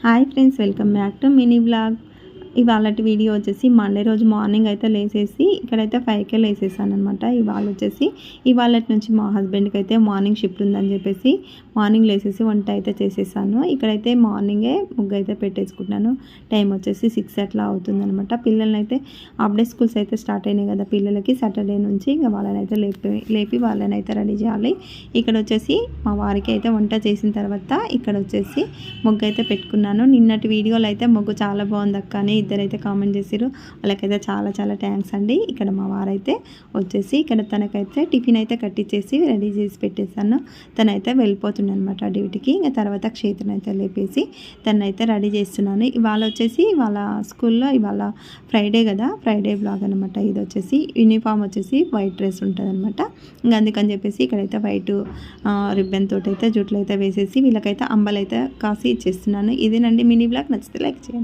Hi friends, welcome back to mini blog. ఇవాళటి video వచ్చేసి Monday రోజు మార్నింగ్ అయితే లేసేసి ఇక్కడైతే 5కే లేసేసాను అనమాట. ఇవాళటి నుంచి మా హస్బెండ్కి అయితే మార్నింగ్ షిఫ్ట్ ఉందని చెప్పేసి మార్నింగ్ లేసేసి వంట అయితే చేసేసాను. ఇక్కడైతే మార్నింగే ముగ్గు అయితే పెట్టేసుకుంటున్నాను. టైం వచ్చేసి 6 అట్లా అవుతుందనమాట. పిల్లల్ని అయితే హాఫ్ డే స్కూల్స్ అయితే స్టార్ట్ అయినాయి కదా పిల్లలకి. సాటర్డే నుంచి ఇంకా వాళ్ళని అయితే లేపి వాళ్ళని అయితే రెడీ చేయాలి. ఇక్కడ వచ్చేసి మా వారికి అయితే వంట చేసిన తర్వాత ఇక్కడ వచ్చేసి ముగ్గు అయితే పెట్టుకున్నాను. నిన్నటి వీడియోలో అయితే ముగ్గు చాలా బాగుంది అక్క అని ఇద్దరైతే కామెంట్ చేసారు. వాళ్ళకైతే చాలా చాలా థ్యాంక్స్ అండి. ఇక్కడ మా వారైతే వచ్చేసి ఇక్కడ తనకైతే టిఫిన్ అయితే కట్టించేసి రెడీ చేసి పెట్టేశాను. తనైతే వెళ్ళిపోతుంది అనమాట డ్యూటీకి. ఇంకా తర్వాత క్షేత్రం అయితే లేపేసి తనైతే రెడీ చేస్తున్నాను. ఇవాళ వచ్చేసి వాళ్ళ స్కూల్లో ఇవాళ ఫ్రైడే కదా, ఫ్రైడే బ్లాగ్ అనమాట. ఇది వచ్చేసి యూనిఫామ్ వచ్చేసి వైట్ డ్రెస్ ఉంటుంది అనమాట. ఇంకా అందుకని చెప్పేసి ఇక్కడైతే వైట్ రిబ్బన్ తోటి అయితే జుట్లు అయితే వేసేసి వీళ్ళకైతే అంబలు అయితే కాసి ఇచ్చేస్తున్నాను. ఇదేనండి మినీ బ్లాగ్. నచ్చితే లైక్ చేయండి.